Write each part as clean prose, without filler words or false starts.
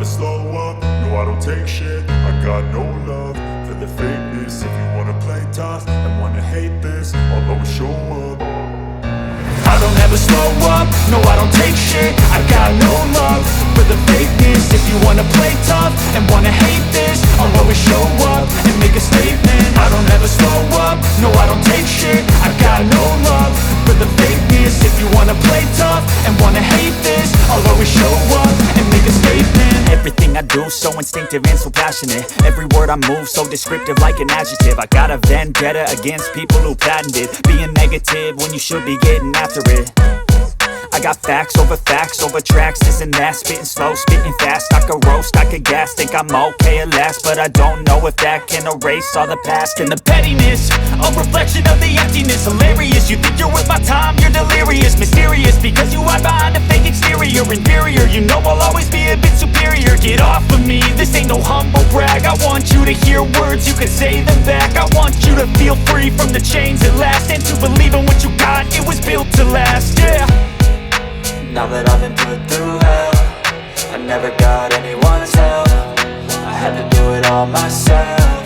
slow up, no I don't take shit. I got no love for the fakeness. If you wanna play tough and wanna hate this, I'll always show up. I don't ever slow up, no I don't take shit. I got no love for the fakeness. If you wanna play tough and wanna hate this, I'll always show up and make a statement. I don't ever slow up, no I don't take shit. I got no love for the fakeness. If you wanna play tough and wanna hate this, I'll always show up and make a statement. Everything I do so instinctive and so passionate. Every word I move so descriptive like an adjective. I got a vendetta against people who patented being negative when you should be getting after it. I got facts over tracks, this and that. Spitting slow, spitting fast, I could roast, I could gas. Think I'm okay at last, but I don't know if that can erase all the past. And the pettiness, a reflection of the emptiness. Hilarious, you think you're worth my time, you're delirious. Mysterious, because you hide behind a fake exterior. Inferior, you know I'll always be a bit superior. Get off of me, this ain't no humble brag. I want you to hear words, you can say them back. I want you to feel free from the chains at last, and to believe in what you got, it was built to last, yeah. Now that I've been put through hell, I never got anyone's help. I had to do it all myself.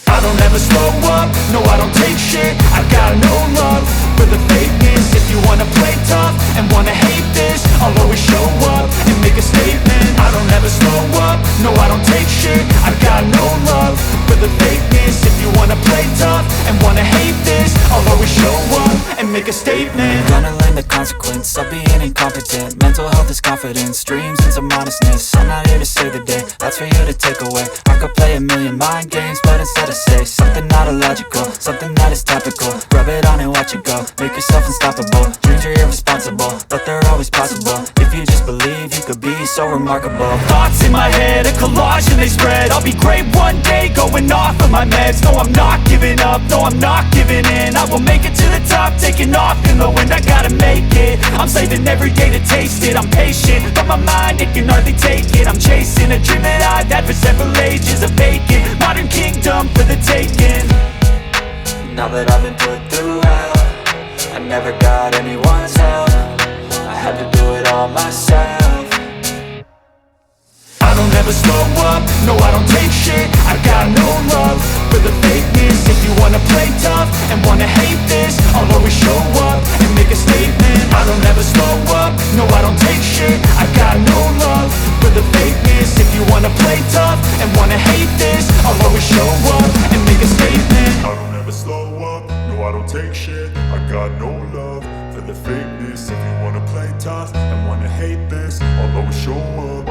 I don't ever slow up, no I don't take shit. I got no love for the fakeness. If you wanna play tough and wanna hate this, I'll always show up and make a statement. I don't ever slow up, no I don't take shit. I got no love for the fakeness. If you wanna play tough and wanna hate this, I'll always show up and make a statement. Gonna learn the consequence of being incompetent. Mental health is confidence, dreams and some modestness. I'm not here to save the day, that's for you to take away. I could play a million mind games, but instead I say something not illogical, something that is topical. Rub it on and watch it go, make yourself unstoppable. Dreams are irresponsible, but they're always possible. If you just believe, you could be so remarkable. Thoughts in my head, a collage and they spread. I'll be great one day, going off of my meds. No, I'm not giving up, no, I'm not giving in. I will make it to the top, taking off in the wind. I gotta make it, I'm saving every day to taste it. I'm patient, but my mind, it can hardly take it. I'm chasing a dream that I've had for several ages. A vacant, modern kingdom for the taking. Now that I've been put through hell, I never got anyone's help. I had to do it all myself. I don't ever slow up, no I don't take shit. I got no love for the fakeness. If you wanna play tough and wanna hate this, I'll always show up and make a statement. I don't ever slow up, no I don't take shit. I got no love for the fakeness. If you wanna play tough and wanna hate this, I'll always show up and make a statement. I don't ever slow up, no I don't take shit. I got no love for the fakeness. If you wanna play tough and wanna hate this, I'll always show up.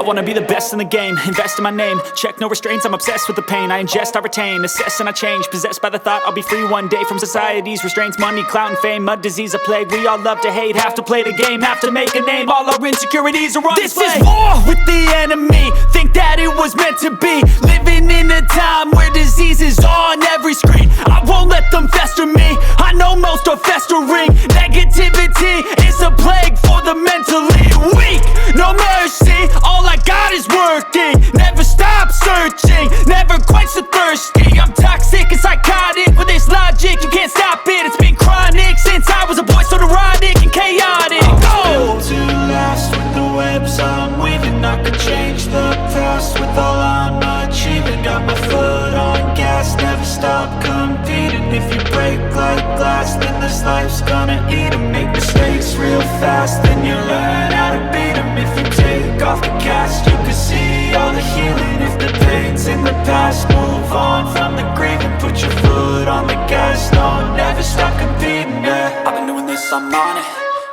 wanna be the best in the game, invest in my name, check no restraints, I'm obsessed with the pain. I ingest, I retain, assess and I change, possessed by the thought I'll be free one day from society's restraints. Money, clout and fame, mud, disease, a plague. We all love to hate, have to play the game, have to make a name. All our insecurities are on display. This is war with the enemy, think that it was meant to be. Living in a time where disease is on every screen. I won't let them fester me, I know most are festering. Negativity is a plague for the mentally weak. No mercy, all I got is working. Never stop searching, never quench the thirsty. I'm toxic and psychotic, with this logic you can't stop it. It's been chronic since I was a boy, so neurotic and chaotic. Built to last with the webs I'm weaving. I could change the past with all I'm achieving. Got my foot on gas, never stop competing. If you break like glass, then this life's gonna eat 'em. Make mistakes real fast, then you learn how to beat 'em. If you take off the cast, you can see all the healing. If the pain's in the past, move on from the grave and put your foot on the gas. No, never stop competing, yeah. I've been doing this, I'm on it.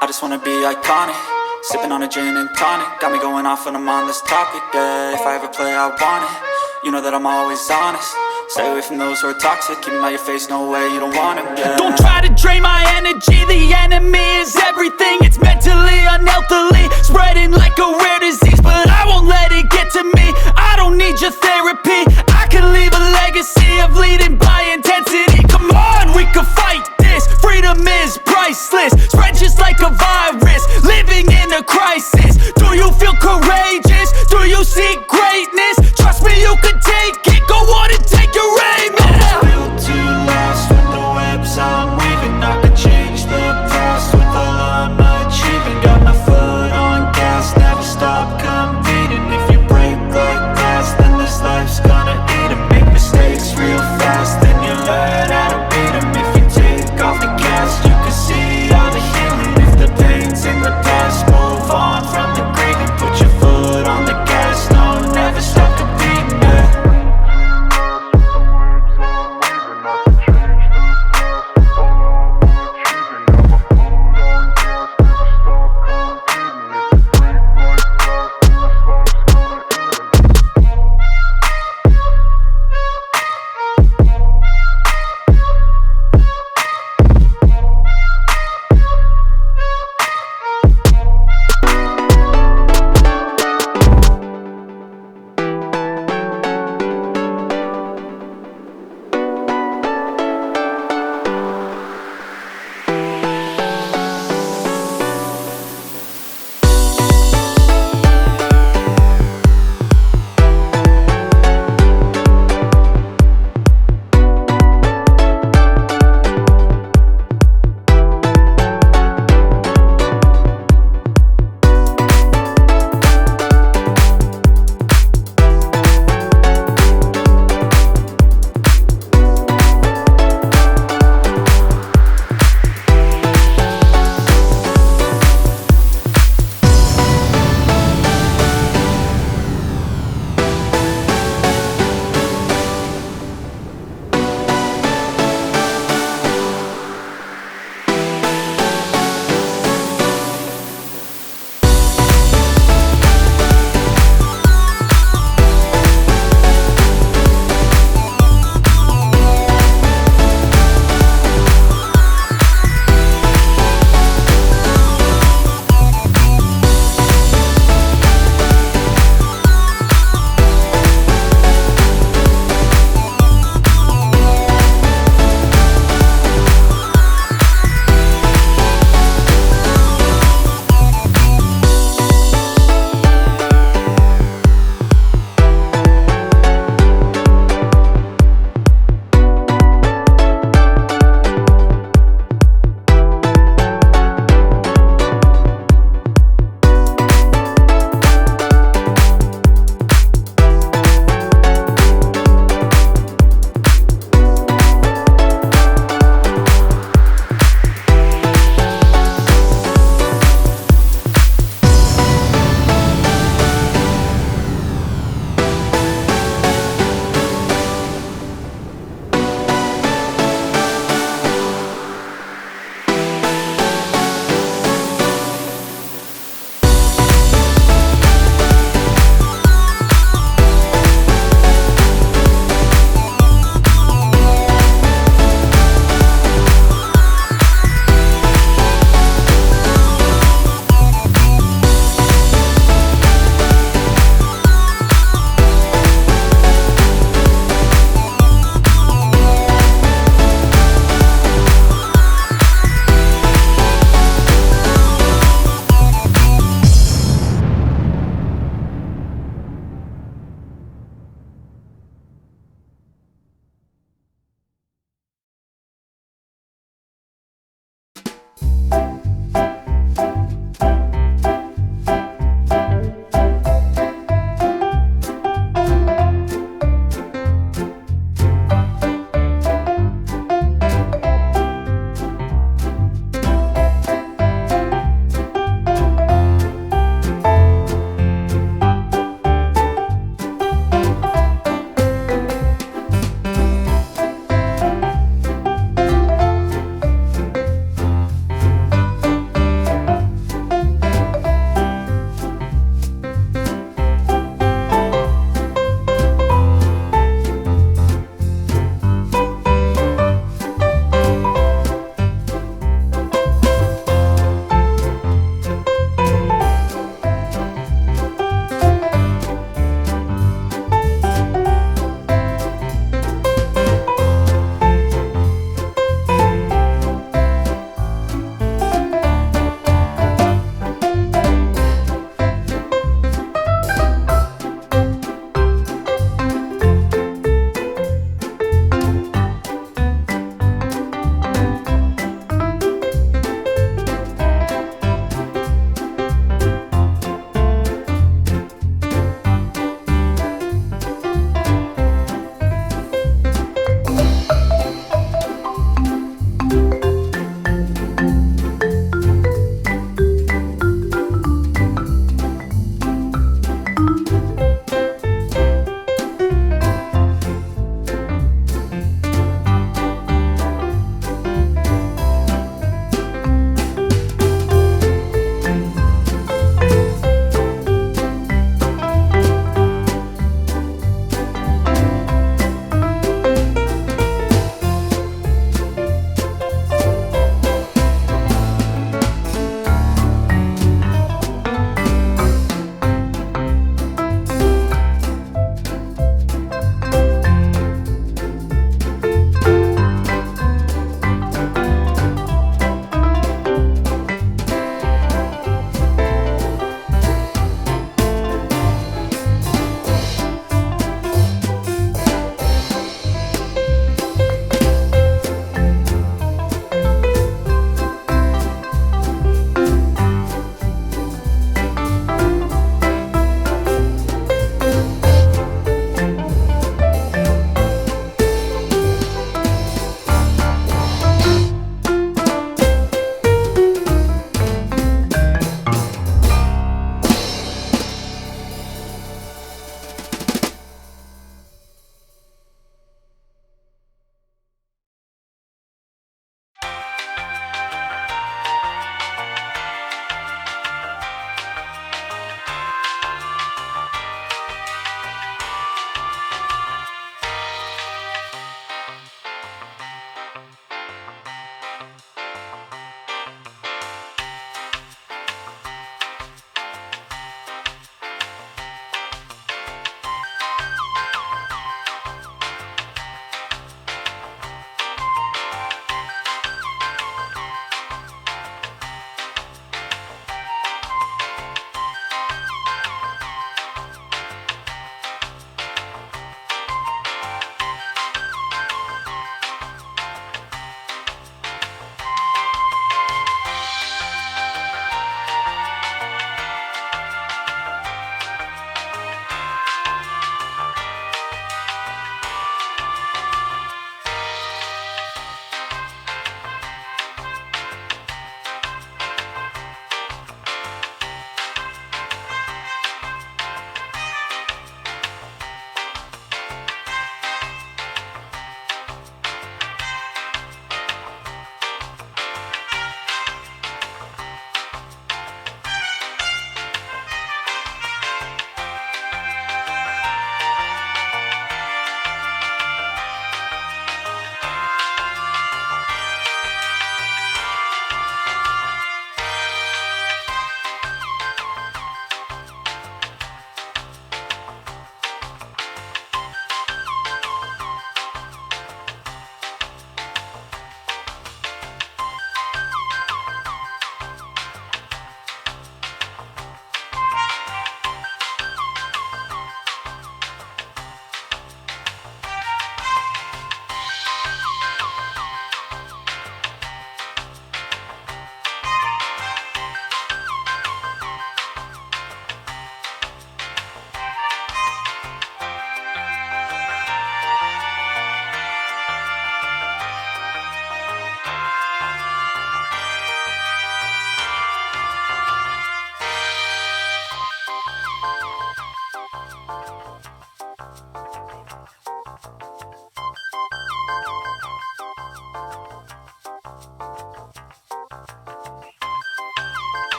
I just wanna be iconic. Sipping on a gin and tonic, got me going off when I'm on this topic, yeah. If I ever play, I want it. You know that I'm always honest. Stay away from those who are toxic. Keep them out your face, no way, you don't want it, yeah. Don't try to drain my energy. The enemy is everything. It's mentally, unhealthily, spreading like a rare disease. But I won't let it get to me. I don't need your therapy. I can leave a legacy of leading by intensity. Come on, we can fight this. Freedom is priceless. Spread just like a virus. Living in a crisis. Do you feel courageous? Do you seek greatness? Trust me, you can take it. Go on and take your aim, man. Built to last with the webs I'm